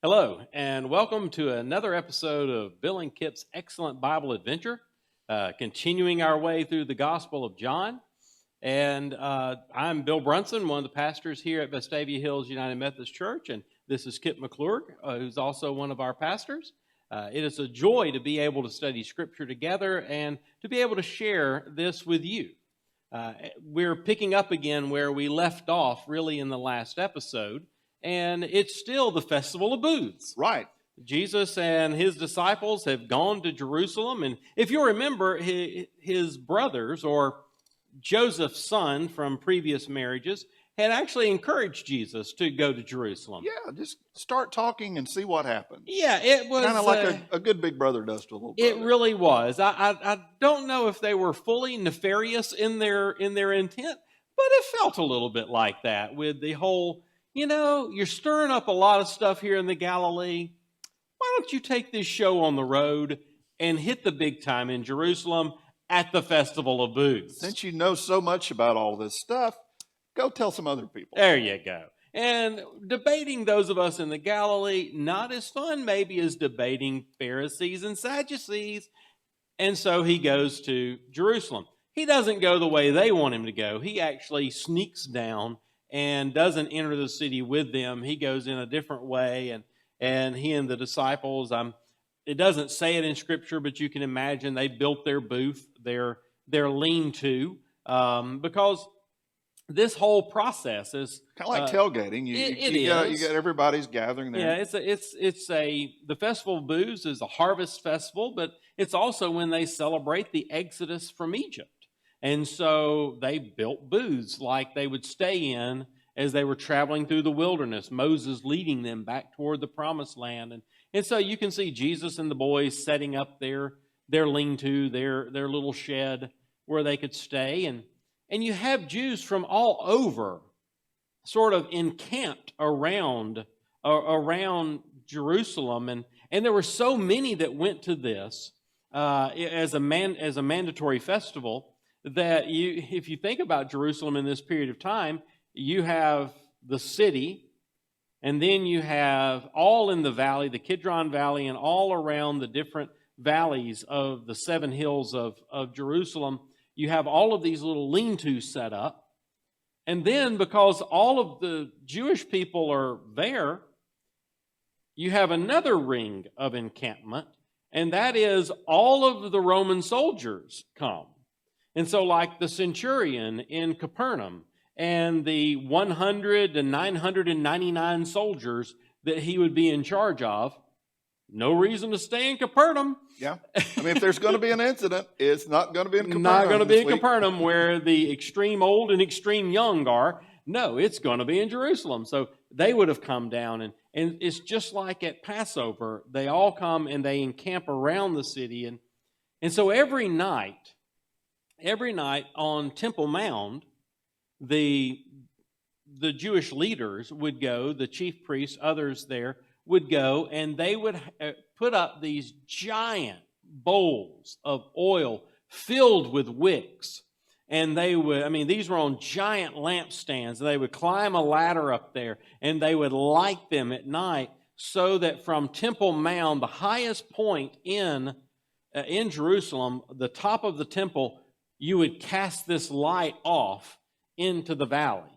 Hello, and welcome to another episode of Bill and Kipp's Excellent Bible Adventure, continuing our way through the Gospel of John. And I'm Bill Brunson, one of the pastors here at Vestavia Hills United Methodist Church, and this is Kipp McClure, who's also one of our pastors. It is a joy to be able to study Scripture together and to be able to share this with you. We're picking up again where we left off really in the last episode, and it's still the Festival of Booths. Right. Jesus and his disciples have gone to Jerusalem, and if you remember, his brothers, or Joseph's son from previous marriages, had actually encouraged Jesus to go to Jerusalem. Yeah, just start talking and see what happens. Yeah, it was kind of like a good big brother does to a little brother. It really was. I don't know if they were fully nefarious in their intent, but it felt a little bit like that with the whole, you're stirring up a lot of stuff here in the Galilee. Why don't you take this show on the road and hit the big time in Jerusalem at the Festival of Booths? Since you know so much about all this stuff, go tell some other people. There you go. And debating those of us in the Galilee, not as fun maybe as debating Pharisees and Sadducees. And so he goes to Jerusalem. He doesn't go the way they want him to go. He actually sneaks down and doesn't enter the city with them. He goes in a different way, and he and the disciples, it doesn't say it in Scripture, but you can imagine they built their booth, their lean-to, because this whole process is kind of like tailgating. You got everybody's gathering there. Yeah, the Festival of Booths is a harvest festival, but it's also when they celebrate the Exodus from Egypt. And so they built booths like they would stay in as they were traveling through the wilderness, Moses leading them back toward the promised land. And so you can see Jesus and the boys setting up their lean-to, their little shed where they could stay. And you have Jews from all over sort of encamped around Jerusalem. And there were so many that went to this as a mandatory festival that if you think about Jerusalem in this period of time, you have the city, and then you have all in the valley, the Kidron Valley, and all around the different valleys of the 7 hills of Jerusalem. You have all of these little lean-tos set up. And then because all of the Jewish people are there, you have another ring of encampment, and that is all of the Roman soldiers come. And so like the centurion in Capernaum and the 100 to 999 soldiers that he would be in charge of, no reason to stay in Capernaum. Yeah. I mean, if there's going to be an incident, it's not going to be in Capernaum. Not going to be in Capernaum where the extreme old and extreme young are. No, it's going to be in Jerusalem. So they would have come down. And it's just like at Passover. They all come and they encamp around the city. And so every night on Temple Mount, the Jewish leaders would go, the chief priests, others there, would go, and they would put up these giant bowls of oil filled with wicks. And these were on giant lampstands. They would climb a ladder up there, and they would light them at night so that from Temple Mount, the highest point in Jerusalem, the top of the temple, you would cast this light off into the valley.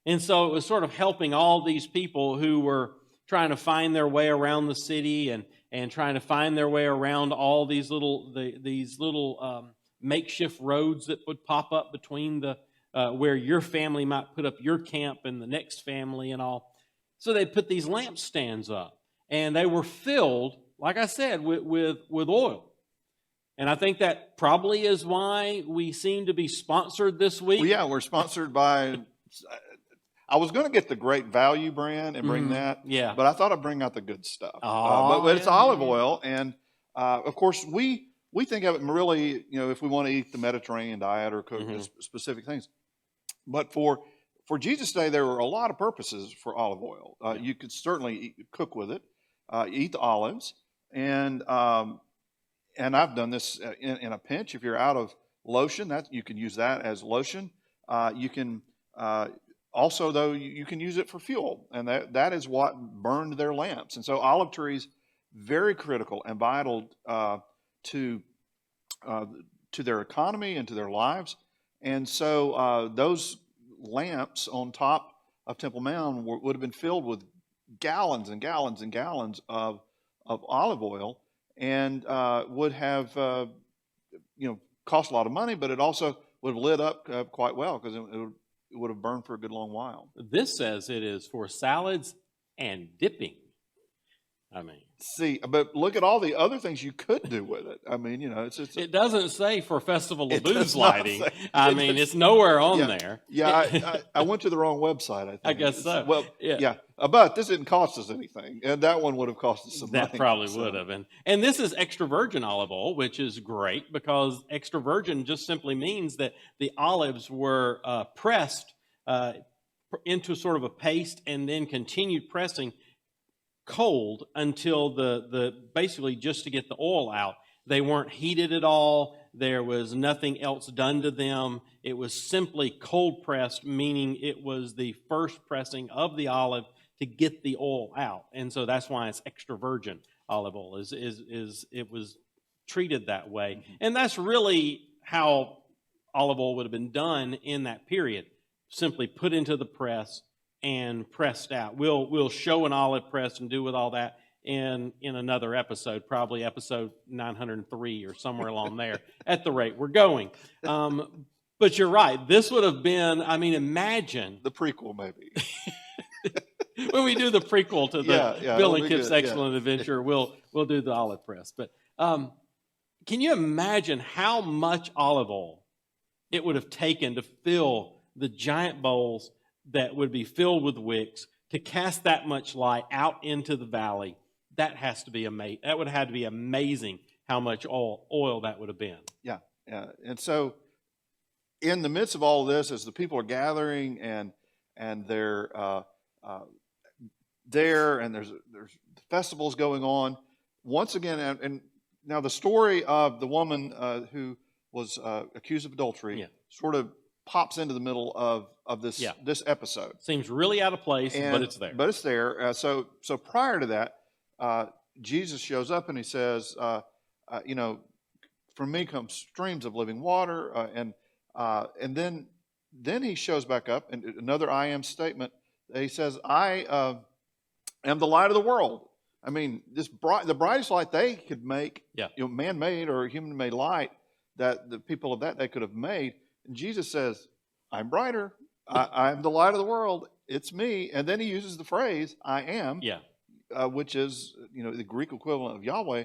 And so it was sort of helping all these people who were trying to find their way around the city and trying to find their way around all these little makeshift roads that would pop up between where your family might put up your camp and the next family and all. So they put these lampstands up, and they were filled, like I said, with oil. And I think that probably is why we seem to be sponsored this week. Well, yeah, we're sponsored by... I was going to get the Great Value brand and bring that, yeah, but I thought I'd bring out the good stuff. Oh, but it's olive oil, and of course we think of it really, if we want to eat the Mediterranean diet or cook specific things. But for Jesus' day, there were a lot of purposes for olive oil. You could certainly cook with it, eat the olives, and I've done this in a pinch. If you're out of lotion, you can use that as lotion. You can also, though, you can use it for fuel, and that is what burned their lamps. And so olive trees, very critical and vital to uh, to their economy and to their lives. And so those lamps on top of Temple Mount would have been filled with gallons and gallons and gallons of olive oil, and would have cost a lot of money, but it also would have lit up quite well because it would have burned for a good long while. This says it is for salads and dipping. I mean, See, but look at all the other things you could do with it. I mean, it doesn't say for Festival of It Booze does not lighting. say- I mean, it's nowhere on Yeah. there. Yeah, I went to the wrong website. I think. I guess so. Well, Yeah. yeah, but this didn't cost us anything, and that one would have cost us some money. That probably so. would have. And this is extra virgin olive oil, which is great because extra virgin just simply means that the olives were pressed into sort of a paste and then continued pressing cold until the basically just to get the oil out. They weren't heated at all. There was nothing else done to them. It was simply cold pressed, meaning it was the first pressing of the olive to get the oil out. And so that's why it's extra virgin olive oil is it was treated that way. Mm-hmm. And that's really how olive oil would have been done in that period. Simply put into the press and pressed out. We'll show an olive press and do with all that in another episode, probably episode 903 or somewhere along there at the rate we're going. But you're right. This would have been, I mean, imagine. The prequel, maybe. When we do the prequel to the Bill and Kipp's good, Excellent Adventure, we'll do the olive press. But can you imagine how much olive oil it would have taken to fill the giant bowls that would be filled with wicks to cast that much light out into the valley? That has to be amazing. That would have had to be amazing how much oil that would have been. Yeah. And so, in the midst of all of this, as the people are gathering and they're there, and there's festivals going on, once again, and now the story of the woman who was accused of adultery sort of pops into the middle of this this episode. Seems really out of place, but it's there. But it's there. So prior to that, Jesus shows up and he says, "From me comes streams of living water," and then he shows back up and another I am statement. He says, "I am the light of the world." I mean, the brightest light they could make, man-made or human-made light that the people of that day could have made. And Jesus says, "I'm brighter. I'm the light of the world. It's me." And then he uses the phrase, "I am," which is the Greek equivalent of Yahweh.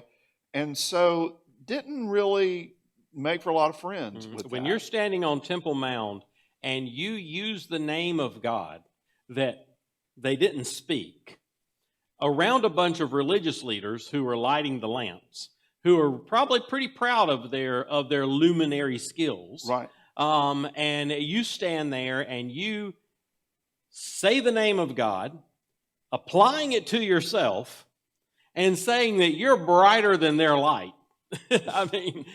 And so didn't really make for a lot of friends. With when that. you're standing on Temple Mound and you use the name of God that they didn't speak around a bunch of religious leaders who are lighting the lamps, who are probably pretty proud of their luminary skills, right? And you stand there and you say the name of God, applying it to yourself, and saying that you're brighter than their light. I mean,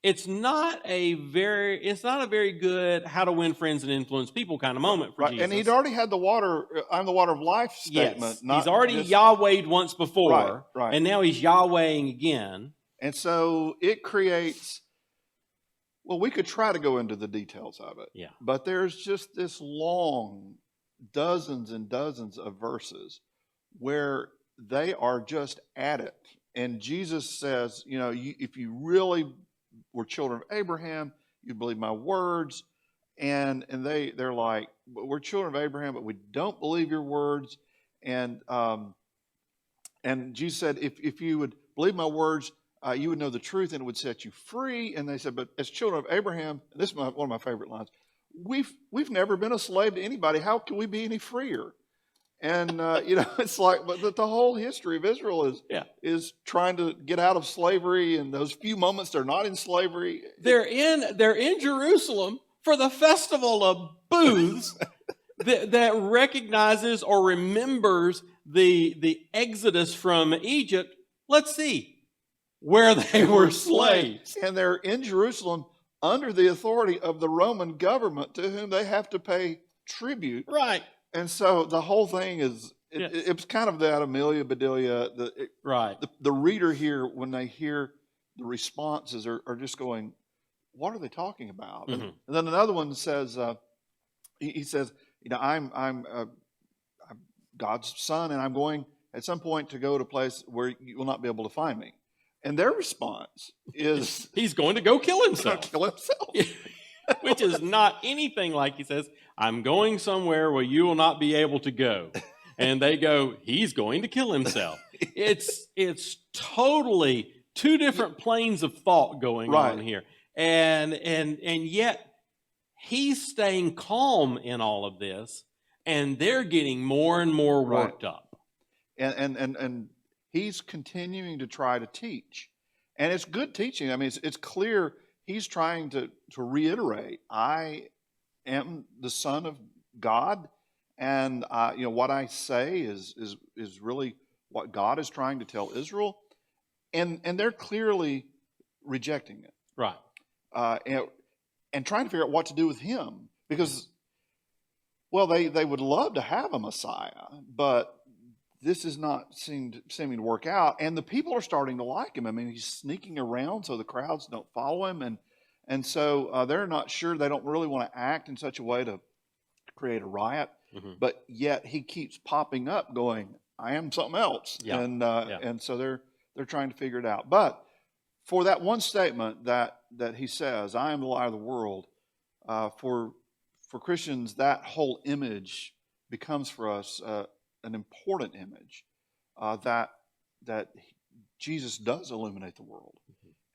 it's not a very good how to win friends and influence people kind of moment for Jesus. And he'd already had the water, "I'm the water of life" statement. Yes, he's already Yahweh'd once before, right. And now he's Yahwehing again. And so it creates. Well, we could try to go into the details of it. Yeah. But there's just this long, dozens and dozens of verses where they are just at it. And Jesus says, if you really were children of Abraham, you'd believe my words. And they're like, "We're children of Abraham, but we don't believe your words." And Jesus said, if you would believe my words, you would know the truth and it would set you free. And they said, "But as children of Abraham," and this is one of my favorite lines, we've never been a slave to anybody. How can we be any freer? And it's like, but the whole history of Israel is trying to get out of slavery, and those few moments they're not in slavery. They're in Jerusalem for the festival of booths that recognizes or remembers the exodus from Egypt. Let's see. Where they were slaves. And they're in Jerusalem under the authority of the Roman government to whom they have to pay tribute. Right. And so the whole thing is, Yes. it's kind of that Amelia Bedelia. Right. The reader here, when they hear the responses, are just going, what are they talking about? Mm-hmm. And then another one says, he says, I'm God's son, and I'm going at some point to go to a place where you will not be able to find me. And their response is, he's going to go kill himself. kill himself. Which is not anything like he says, I'm going somewhere where you will not be able to go. And they go, he's going to kill himself. It's totally two different planes of thought going on here. And yet he's staying calm in all of this, and they're getting more and more worked up. And he's continuing to try to teach. And it's good teaching. I mean, it's clear he's trying to reiterate, I am the Son of God, and what I say is really what God is trying to tell Israel, and they're clearly rejecting it, right? And trying to figure out what to do with him, because, well, they would love to have a Messiah, but this is not seeming to work out, and the people are starting to like him. I mean, he's sneaking around so the crowds don't follow him, and so they're not sure. They don't really want to act in such a way to create a riot, but yet he keeps popping up, going, "I am something else," and so they're trying to figure it out. But for that one statement that he says, "I am the light of the world," for Christians, that whole image becomes for us an important image, that Jesus does illuminate the world,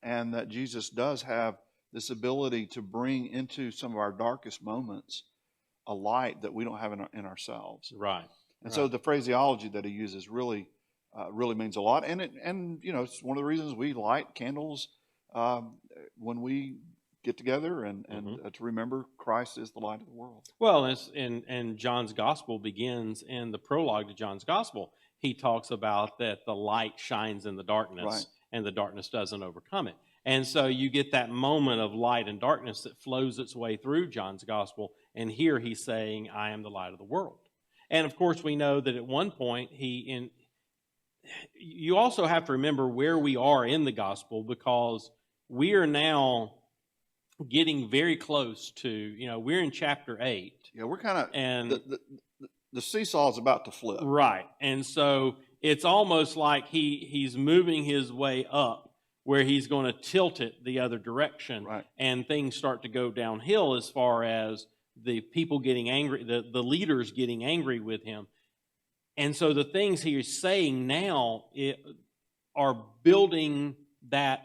and that Jesus does have this ability to bring into some of our darkest moments a light that we don't have in ourselves. Right. And so the phraseology that he uses really means a lot. And it's one of the reasons we light candles when we get together and to remember Christ is the light of the world. Well, and John's gospel begins in the prologue to John's gospel. He talks about that the light shines in the darkness, and the darkness doesn't overcome it. And so you get that moment of light and darkness that flows its way through John's gospel. And here he's saying, I am the light of the world. And of course, we know that at one point you also have to remember where we are in the gospel, because we are now getting very close to, we're in chapter 8. Yeah, we're kind of, and the seesaw is about to flip. Right. And so it's almost like he's moving his way up, where he's going to tilt it the other direction, and things start to go downhill as far as the people getting angry, the leaders getting angry with him. And so the things he's saying now are building that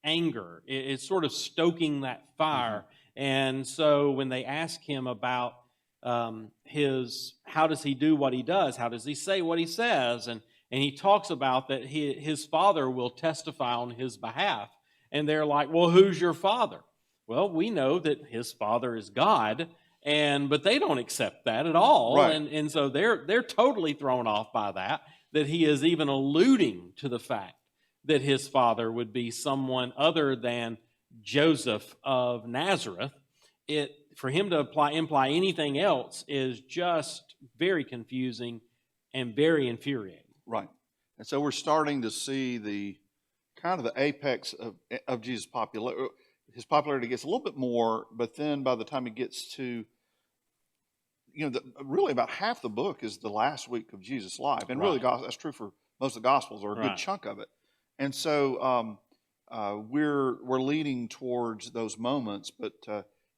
anger. It's sort of stoking that fire. And so when they ask him about how does he do what he does, how does he say what he says, and he talks about that his Father will testify on his behalf. And they're like, well, who's your Father? Well, we know that his Father is God, but they don't accept that at all. Right. And so they're totally thrown off by that he is even alluding to the fact that his father would be someone other than Joseph of Nazareth. For him to imply anything else is just very confusing and very infuriating. Right. And so we're starting to see the kind of the apex of Jesus' popularity. His popularity gets a little bit more, but then by the time he gets to, really about half the book is the last week of Jesus' life. And really that's true for most of the Gospels, or a good chunk of it. And so we're leading towards those moments, but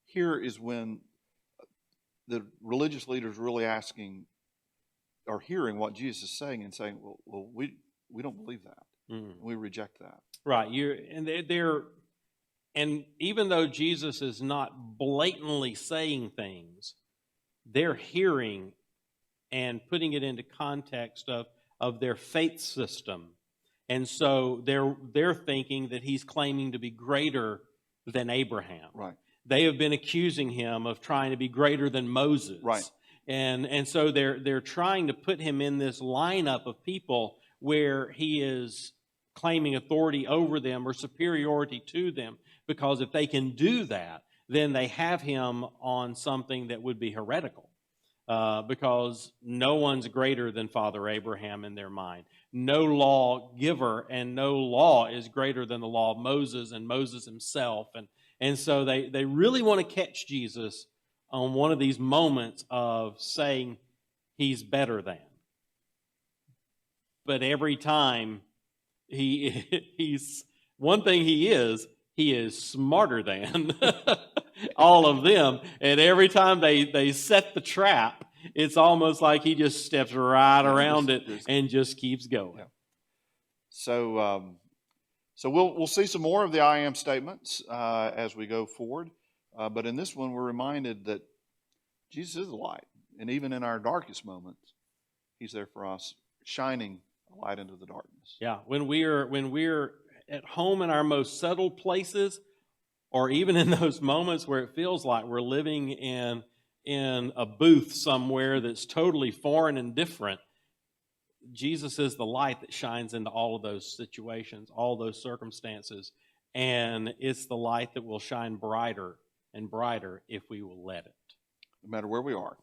here is when the religious leaders really asking or hearing what Jesus is saying and saying, well, we don't believe that. We reject that. Right. And even though Jesus is not blatantly saying things, they're hearing and putting it into context of their faith system. And so they're thinking that he's claiming to be greater than Abraham. Right. They have been accusing him of trying to be greater than Moses. Right. And so they're trying to put him in this lineup of people where he is claiming authority over them or superiority to them, because if they can do that, then they have him on something that would be heretical. Because no one's greater than Father Abraham in their mind. No lawgiver and no law is greater than the law of Moses and Moses himself. And so they really want to catch Jesus on one of these moments of saying he's better than. But every time he's one thing he is smarter than all of them. And every time they set the trap, it's almost like he just steps right around it and just keeps going. Yeah. So we'll see some more of the I am statements as we go forward. But in this one, we're reminded that Jesus is the light. And even in our darkest moments, he's there for us, shining a light into the darkness. Yeah, when we're at home in our most settled places, or even in those moments where it feels like we're living in a booth somewhere that's totally foreign and different, Jesus is the light that shines into all of those situations, all those circumstances, and it's the light that will shine brighter and brighter if we will let it. No matter where we are.